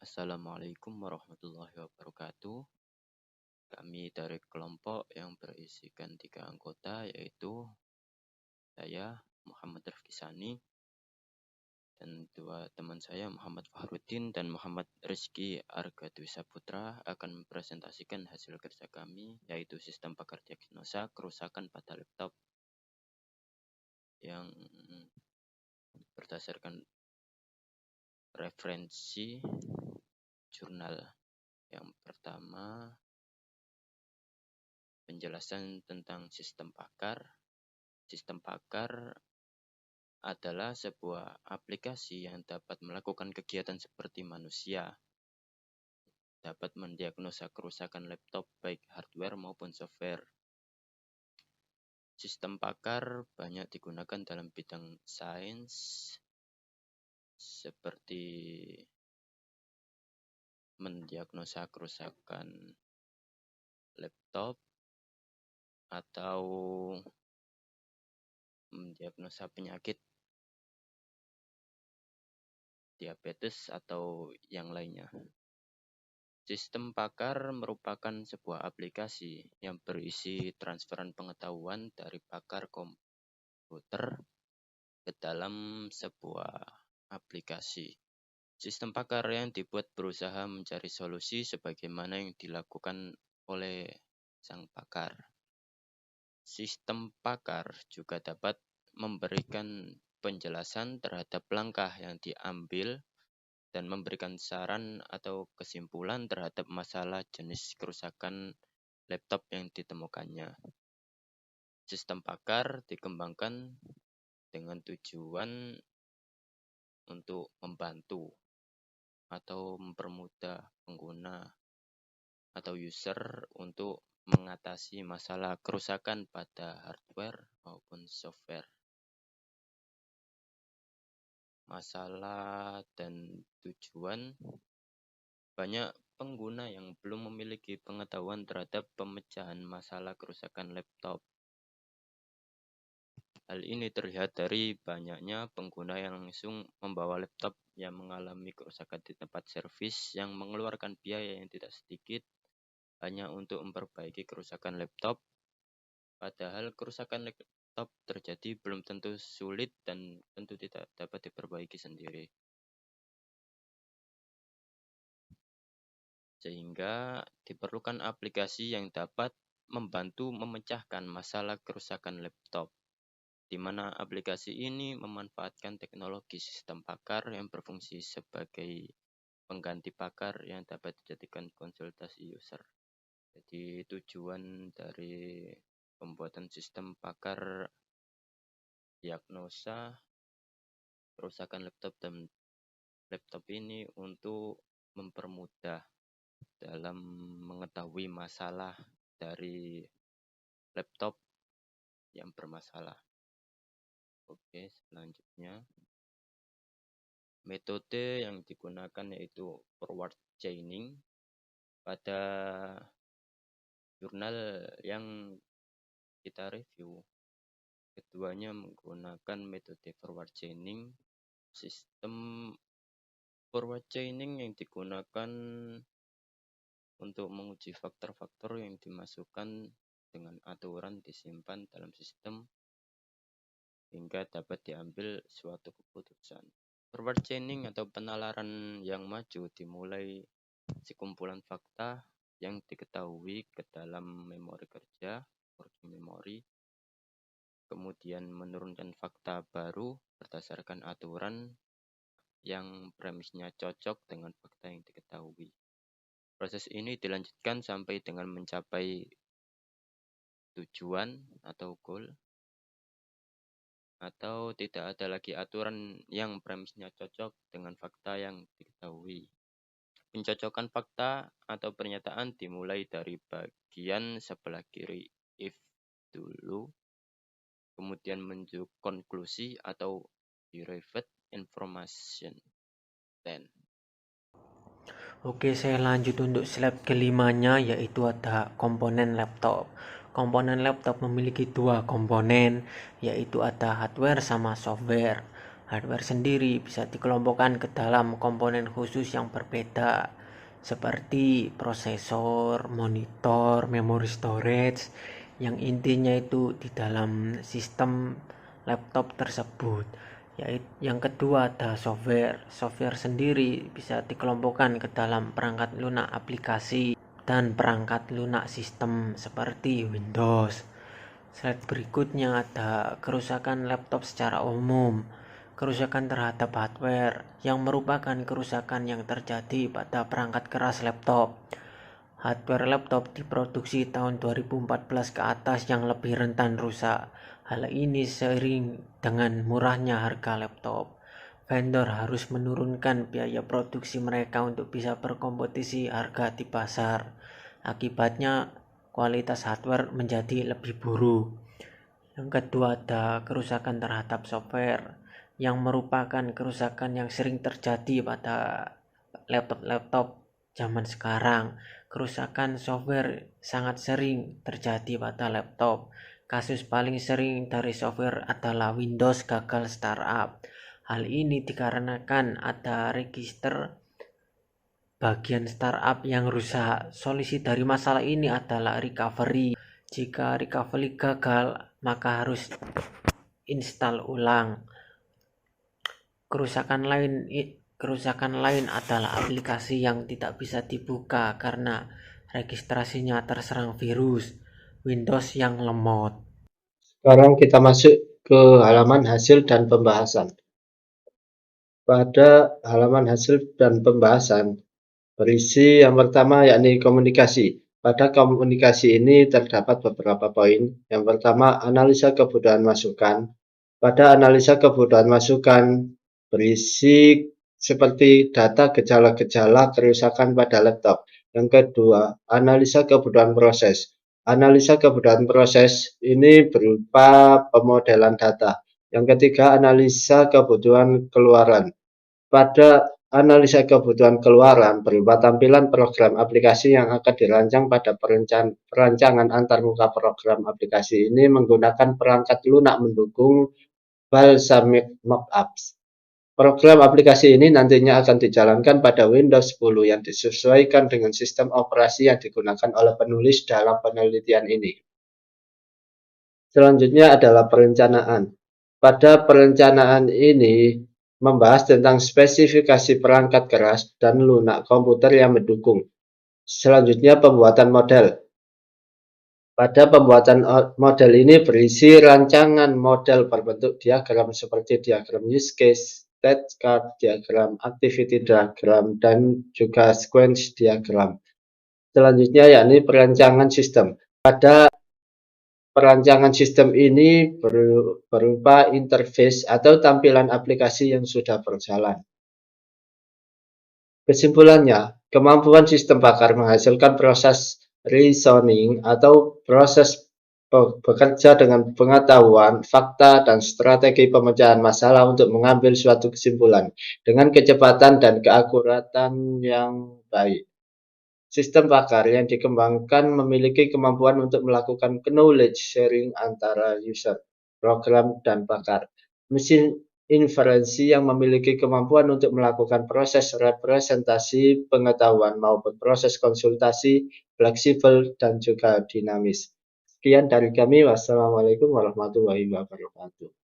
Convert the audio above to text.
Assalamualaikum warahmatullahi wabarakatuh. Kami dari kelompok yang berisikan 3 anggota, yaitu saya, Muhammad Rifki Sani, dan 2 teman saya, Muhammad Fahrudin dan Muhammad Rizky Arga Dwi Saputra, akan mempresentasikan hasil kerja kami, yaitu sistem pakar diagnosa kerusakan pada laptop yang berdasarkan referensi jurnal. Yang pertama, penjelasan tentang sistem pakar. Sistem pakar adalah sebuah aplikasi yang dapat melakukan kegiatan seperti manusia. Dapat mendiagnosa kerusakan laptop baik hardware maupun software. Sistem pakar banyak digunakan dalam bidang sains seperti mendiagnosa kerusakan laptop atau mendiagnosa penyakit diabetes atau yang lainnya. Sistem pakar merupakan sebuah aplikasi yang berisi transferan pengetahuan dari pakar komputer ke dalam sebuah aplikasi. Sistem pakar yang dibuat berusaha mencari solusi sebagaimana yang dilakukan oleh sang pakar. Sistem pakar juga dapat memberikan penjelasan terhadap langkah yang diambil dan memberikan saran atau kesimpulan terhadap masalah jenis kerusakan laptop yang ditemukannya. Sistem pakar dikembangkan dengan tujuan untuk membantu atau mempermudah pengguna atau user untuk mengatasi masalah kerusakan pada hardware maupun software. Masalah dan tujuan: banyak pengguna yang belum memiliki pengetahuan terhadap pemecahan masalah kerusakan laptop. Hal ini terlihat dari banyaknya pengguna yang langsung membawa laptop yang mengalami kerusakan di tempat servis yang mengeluarkan biaya yang tidak sedikit hanya untuk memperbaiki kerusakan laptop. Padahal kerusakan laptop terjadi belum tentu sulit dan tentu tidak dapat diperbaiki sendiri. Sehingga diperlukan aplikasi yang dapat membantu memecahkan masalah kerusakan laptop, di mana aplikasi ini memanfaatkan teknologi sistem pakar yang berfungsi sebagai pengganti pakar yang dapat dijadikan konsultasi user. Jadi tujuan dari pembuatan sistem pakar diagnosa kerusakan laptop ini untuk mempermudah dalam mengetahui masalah dari laptop yang bermasalah. Oke, selanjutnya metode yang digunakan yaitu forward chaining. Pada jurnal yang kita review, keduanya menggunakan metode forward chaining. Sistem forward chaining yang digunakan untuk menguji faktor-faktor yang dimasukkan dengan aturan disimpan dalam sistem hingga dapat diambil suatu keputusan. Forward chaining atau penalaran yang maju dimulai sekumpulan fakta yang diketahui ke dalam memori kerja, working memory, kemudian menurunkan fakta baru berdasarkan aturan yang premisnya cocok dengan fakta yang diketahui. Proses ini dilanjutkan sampai dengan mencapai tujuan atau goal, atau tidak ada lagi aturan yang premisnya cocok dengan fakta yang diketahui. Pencocokan fakta atau pernyataan dimulai dari bagian sebelah kiri if dulu, kemudian menuju konklusi atau derived information then. Oke, saya lanjut untuk slide kelimanya, yaitu ada komponen laptop. Komponen laptop memiliki 2 komponen, yaitu ada hardware sama software. Hardware sendiri bisa dikelompokkan ke dalam komponen khusus yang berbeda, seperti prosesor, monitor, memory storage, yang intinya itu di dalam sistem laptop tersebut. Yang kedua ada software. Software sendiri bisa dikelompokkan ke dalam perangkat lunak aplikasi dan perangkat lunak sistem seperti Windows. Slide berikutnya ada kerusakan laptop secara umum. Kerusakan terhadap hardware yang merupakan kerusakan yang terjadi pada perangkat keras laptop. Hardware laptop diproduksi tahun 2014 ke atas yang lebih rentan rusak. Hal ini seiring dengan murahnya harga laptop. Vendor harus menurunkan biaya produksi mereka untuk bisa berkompetisi harga di pasar. Akibatnya kualitas hardware menjadi lebih buruk. Yang kedua ada kerusakan terhadap software yang merupakan kerusakan yang sering terjadi pada laptop zaman sekarang. Kerusakan software sangat sering terjadi pada laptop. Kasus paling sering dari software adalah Windows gagal startup. Hal ini dikarenakan ada register bagian startup yang rusak. Solusi dari masalah ini adalah recovery. Jika recovery gagal, maka harus install ulang. Kerusakan lain adalah aplikasi yang tidak bisa dibuka karena registrasinya terserang virus, Windows yang lemot. Sekarang kita masuk ke halaman hasil dan pembahasan. Pada halaman hasil dan pembahasan, berisi yang pertama yakni komunikasi. Pada komunikasi ini terdapat beberapa poin. Yang pertama, analisa kebutuhan masukan. Pada analisa kebutuhan masukan, berisi seperti data gejala-gejala kerusakan pada laptop. Yang kedua, analisa kebutuhan proses. Analisa kebutuhan proses ini berupa pemodelan data. Yang ketiga, analisa kebutuhan keluaran. Pada analisa kebutuhan keluaran berupa tampilan program aplikasi yang akan dirancang pada perancangan antarmuka program aplikasi ini menggunakan perangkat lunak mendukung Balsamiq Mockups. Program aplikasi ini nantinya akan dijalankan pada Windows 10 yang disesuaikan dengan sistem operasi yang digunakan oleh penulis dalam penelitian ini. Selanjutnya adalah perencanaan. Pada perencanaan ini membahas tentang spesifikasi perangkat keras dan lunak komputer yang mendukung. Selanjutnya pembuatan model. Pada pembuatan model ini berisi rancangan model berbentuk diagram seperti diagram use case, state card diagram, activity diagram, dan juga sequence diagram. Selanjutnya yakni perancangan sistem. Pada perancangan sistem ini berupa interface atau tampilan aplikasi yang sudah berjalan. Kesimpulannya, kemampuan sistem pakar menghasilkan proses reasoning atau proses bekerja dengan pengetahuan, fakta, dan strategi pemecahan masalah untuk mengambil suatu kesimpulan dengan kecepatan dan keakuratan yang baik. Sistem pakar yang dikembangkan memiliki kemampuan untuk melakukan knowledge sharing antara user, program, dan pakar. Mesin inferensi yang memiliki kemampuan untuk melakukan proses representasi pengetahuan maupun proses konsultasi fleksibel dan juga dinamis. Sekian dari kami. Wassalamualaikum warahmatullahi wabarakatuh.